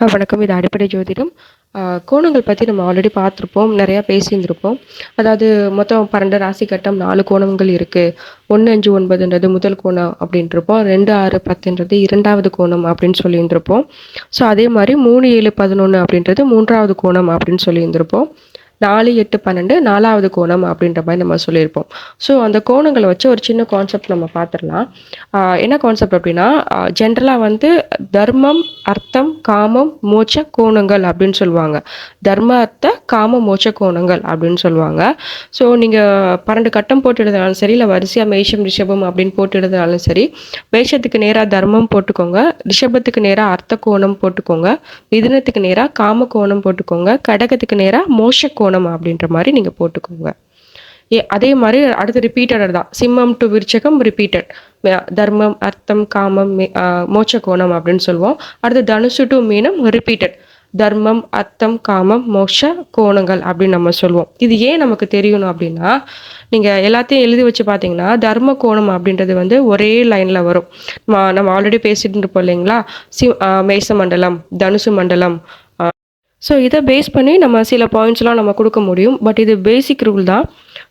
வணக்கம். இது அடிப்படை ஜோதிடம். கோணங்கள் பத்தி நம்ம ஆல்ரெடி பார்த்துருப்போம். நெறையா பேசியிருந்திருப்போம். அதாவது மொத்தம் 12 ராசி கட்டம் 4 கோணங்கள் இருக்கு. 1, 5, 9ன்றது முதல் கோணம் அப்படின்ருப்போம். 2, 6, 10ன்றது 2வது கோணம் அப்படின்னு சொல்லியிருந்திருப்போம். ஸோ அதே மாரி 3, 7, 11 அப்படின்றது 3வது கோணம் அப்படின்னு சொல்லியிருந்திருப்போம். 4, 8, 12 4வது கோணம் அப்படின்ற மாரி நம்ம சொல்லியிருப்போம். ஸோ அந்த கோணங்கள வச்சு ஒரு சின்ன கான்செப்ட் நம்ம பார்த்துரலாம். என்ன கான்செப்ட் அப்படின்னா, ஜென்ரலா வந்து தர்மம், அர்த்தம், காமம், மோட்ச கோணங்கள் அப்படின்னு சொல்லுவாங்க. தர்ம, அர்த்த, காம, மோட்ச கோணங்கள் அப்படின்னு சொல்லுவாங்க. ஸோ நீங்க 12 கட்டம் போட்டு எழுதினாலும் சரி, இல்ல வரிசையா மேஷம், ரிஷபம் அப்படின்னு போட்டு எழுதினாலும் சரி, மேஷத்துக்கு நேரா தர்மம் போட்டுக்கோங்க. ரிஷபத்துக்கு நேரா அர்த்த கோணம் போட்டுக்கோங்க. மிதுனத்துக்கு நேரா காம கோணம் போட்டுக்கோங்க. கடகத்துக்கு நேரா மோட்ச கோணம் அப்படின்ற மாரி நீங்க போட்டுக்கோங்க. அதே மாரி அடுத்து ரிப்பீட்டட் தான். சிம்மம் டு விருச்சகம் ரிப்பீட்டட். தர்மம், அர்த்தம், காமம், மோட்ச கோணம் அப்படின்னு சொல்லுவோம். அடுத்து தனுசு டு மீனம் ரிப்பீட்டட். தர்மம், அர்த்தம், காமம், மோட்ச கோணங்கள் அப்படின்னு நம்ம சொல்லுவோம். இது ஏன் நமக்கு தெரியணும் அப்படின்னா, நீங்க எல்லாத்தையும் எழுதி வச்சு பார்த்தீங்கன்னா, தர்ம கோணம் அப்படின்றது வந்து ஒரே லைன்ல வரும். நம்ம ஆல்ரெடி பேசிட்டு இருப்போம் இல்லைங்களா? மேச மண்டலம், தனுசு மண்டலம். ஸோ இதை பேஸ் பண்ணி நம்ம சில பாயிண்ட்ஸ்லாம் நம்ம கொடுக்க முடியும். பட் இது பேசிக் ரூல் தான்.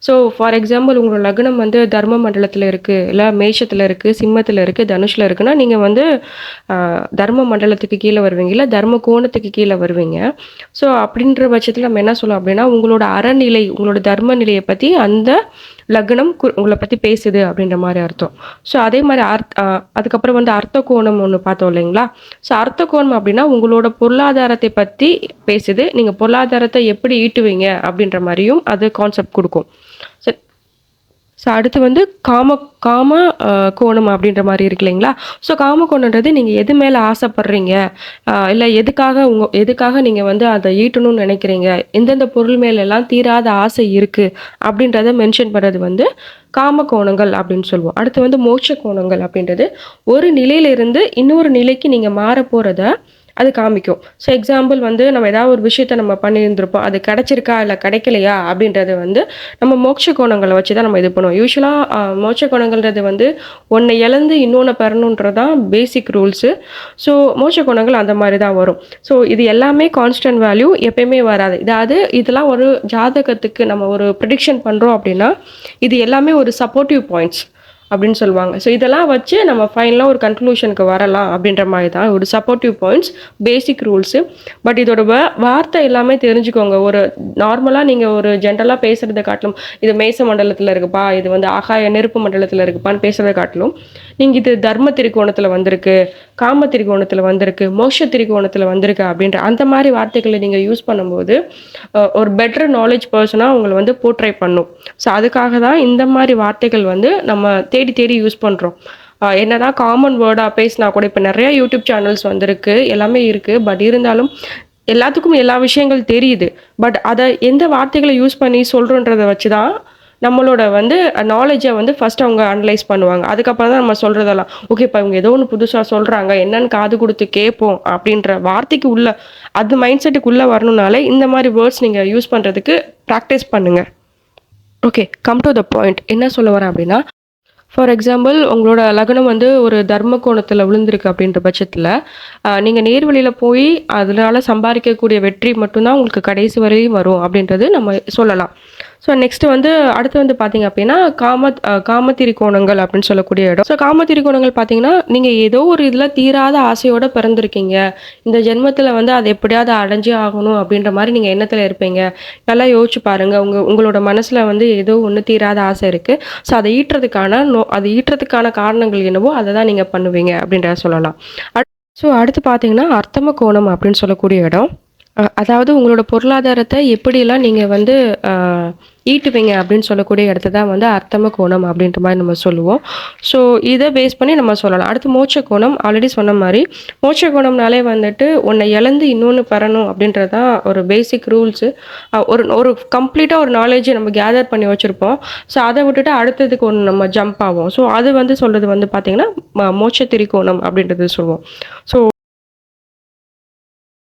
ஸோ ஃபார் எக்ஸாம்பிள் உங்களோட லக்னம் வந்து தர்ம மண்டலத்தில் இருக்குது, இல்லை மேஷத்தில் இருக்குது, சிம்மத்தில் இருக்குது, தனுஷில் இருக்குன்னா நீங்கள் வந்து தர்ம மண்டலத்துக்கு கீழே வருவீங்க, இல்லை தர்ம கோணத்துக்கு கீழே வருவீங்க. ஸோ அப்படின்ற பட்சத்தில் நம்ம என்ன சொல்லலாம் அப்படின்னா, உங்களோட அறநிலை, உங்களோட தர்ம நிலையை பற்றி அந்த லக்னம் உங்களை பற்றி பேசுது அப்படின்ற மாதிரி அர்த்தம். ஸோ அதே மாதிரி அதுக்கப்புறம் வந்து அர்த்த கோணம் ஒன்று பார்த்தோம் இல்லைங்களா? ஸோ அர்த்த கோணம் அப்படின்னா உங்களோட பொருளாதாரத்தை பற்றி பேசுது. நீங்கள் பொருளாதாரத்தை எப்படி ஈட்டுவீங்க அப்படின்ற மாதிரியும் அது கான்செப்ட் கொடுக்கும். ஸோ அடுத்து வந்து காம காம கோணம் அப்படின்ற மாதிரி இருக்கு இல்லைங்களா? ஸோ காம கோணன்றது நீங்கள் எது மேலே ஆசைப்படுறீங்க, இல்லை எதுக்காக நீங்கள் வந்து அதை ஈட்டணும்னு நினைக்கிறீங்க, எந்தெந்த பொருள் மேலெல்லாம் தீராத ஆசை இருக்குது அப்படின்றத மென்ஷன் பண்ணுறது வந்து காம கோணங்கள் அப்படின்னு சொல்லுவோம். அடுத்து வந்து மோட்ச கோணங்கள் அப்படின்றது ஒரு நிலையிலிருந்து இன்னொரு நிலைக்கு நீங்கள் மாற போகிறத அது காமிக்கும். ஸோ எக்ஸாம்பிள் வந்து நம்ம ஏதாவது ஒரு விஷயத்த நம்ம பண்ணியிருந்திருப்போம், அது கிடைச்சிருக்கா இல்லை கிடைக்கலையா அப்படின்றது வந்து நம்ம மோட்ச கோணங்களை வச்சு தான் நம்ம இது பண்ணுவோம். யூஸ்வலாக மோட்ச கோணங்கள்ன்றது வந்து ஒன்றை இழந்து இன்னொன்று பெறணுன்றது தான் பேசிக் ரூல்ஸு. ஸோ மோட்ச கோணங்கள் அந்த மாதிரி தான் வரும். ஸோ இது எல்லாமே கான்ஸ்டன்ட் வேல்யூ, எப்பயுமே வராது. அதாவது இதெல்லாம் ஒரு ஜாதகத்துக்கு நம்ம ஒரு ப்ரிடிக்ஷன் பண்ணுறோம் அப்படின்னா இது எல்லாமே ஒரு சப்போர்ட்டிவ் பாயிண்ட்ஸ் அப்படின்னு சொல்லுவாங்க. ஸோ இதெல்லாம் வச்சு நம்ம ஃபைனலாக ஒரு கன்க்ளூஷனுக்கு வரலாம் அப்படின்ற மாதிரி தான் ஒரு supportive points, basic rules. But இதோட வார்த்தை எல்லாமே தெரிஞ்சுக்கோங்க. ஒரு நார்மலாக நீங்கள் ஒரு ஜென்ரலாக பேசுகிறத காட்டிலும், இது மேச மண்டலத்தில் இருக்குப்பா, இது வந்து ஆகாய நெருப்பு மண்டலத்தில் இருக்குப்பான்னு பேசுகிறத காட்டிலும், நீங்கள் இது தர்ம திரிகோணத்தில் வந்திருக்கு, காம திரிகோணத்தில் வந்திருக்கு, மோட்ச திரிகோணத்தில் வந்திருக்கு அப்படின்ற அந்த மாதிரி வார்த்தைகளை நீங்கள் யூஸ் பண்ணும்போது ஒரு பெட்டர் நாலேஜ் பர்சனாக உங்களை வந்து போர்ட்ரை பண்ணும். ஸோ அதுக்காக தான் இந்த மாதிரி வார்த்தைகள் வந்து நம்ம தேடி தேடி யூஸ் பண்ணுறோம். என்னதான் காமன் வேர்டாக பேசினா கூட இப்போ நிறைய யூடியூப் சேனல்ஸ் வந்திருக்கு, எல்லாமே இருக்குது. பட் இருந்தாலும் எல்லாத்துக்கும் எல்லா விஷயங்கள் தெரியுது. பட் அதை எந்த வார்த்தைகளை யூஸ் பண்ணி சொல்கிறோன்றதை வச்சு தான் நம்மளோட வந்து நாலேஜை வந்து ஃபர்ஸ்ட் அவங்க அனலைஸ் பண்ணுவாங்க. அதுக்கப்புறம் தான் நம்ம சொல்கிறதெல்லாம் ஓகே, இப்போ இவங்க ஏதோ ஒன்று புதுசாக சொல்கிறாங்க, என்னன்னு காது கொடுத்து கேட்போம் அப்படின்ற வார்த்தைக்கு உள்ள அது மைண்ட் செட்டுக்குள்ளே வரணுனாலே இந்த மாதிரி வேர்ட்ஸ் நீங்கள் யூஸ் பண்ணுறதுக்கு ப்ராக்டிஸ் பண்ணுங்கள். Okay, come to the point. என்ன சொல்ல வரேன் அப்படின்னா, ஃபார் எக்ஸாம்பிள் உங்களோட லக்னம் வந்து ஒரு தர்ம கோணத்தில் விழுந்திருக்கு அப்படின்ற பட்சத்தில் நீங்கள் நேர்வழியில் போய் அதனால சம்பாதிக்கக்கூடிய வெற்றி மட்டும்தான் உங்களுக்கு கடைசி வரையும் வரும் அப்படின்றது நம்ம சொல்லலாம். ஸோ நெக்ஸ்ட் வந்து அடுத்து வந்து பார்த்தீங்க அப்படின்னா காமத்திரி கோணங்கள் அப்படின்னு சொல்லக்கூடிய இடம். ஸோ காமத்திரி கோணங்கள் பார்த்தீங்கன்னா, நீங்கள் ஏதோ ஒரு இதில் தீராத ஆசையோடு பிறந்திருக்கீங்க, இந்த ஜென்மத்தில் வந்து அதை எப்படியாவது அடைஞ்சே ஆகணும் அப்படின்ற மாதிரி நீங்கள் எண்ணத்தில் இருப்பீங்க. நல்லா யோசிச்சு பாருங்கள். உங்களோட மனசில் வந்து ஏதோ ஒன்று தீராத ஆசை இருக்குது. ஸோ அதை ஈட்டுறதுக்கான காரணங்கள் என்னவோ அதை தான் நீங்கள் பண்ணுவீங்க அப்படின்றத சொல்லலாம். ஸோ அடுத்து பார்த்தீங்கன்னா அர்த்தம கோணம் அப்படின்னு சொல்லக்கூடிய இடம். அதாவது உங்களோட பொருளாதாரத்தை எப்படியெல்லாம் நீங்கள் வந்து ஈட்டுவீங்க அப்படின்னு சொல்லக்கூடிய இடத்த தான் வந்து அர்த்தம கோணம் அப்படின்ற மாதிரி நம்ம சொல்லுவோம். ஸோ இதை பேஸ் பண்ணி நம்ம சொல்லலாம். அடுத்து மோட்ச கோணம். ஆல்ரெடி சொன்ன மாதிரி மோட்ச கோணம்னாலே வந்துட்டு ஒன்றை இழந்து இன்னொன்று பெறணும் அப்படின்றது தான் ஒரு பேசிக் ரூல்ஸு. ஒரு கம்ப்ளீட்டாக ஒரு நாலேஜை நம்ம கேதர் பண்ணி வச்சுருப்போம். ஸோ அதை விட்டுட்டு அடுத்ததுக்கு ஒன்று நம்ம ஜம்ப் ஆகும். ஸோ அது வந்து சொல்கிறது வந்து பார்த்திங்கன்னா மோட்ச திரிகோணம் அப்படின்றது சொல்லுவோம். ஸோ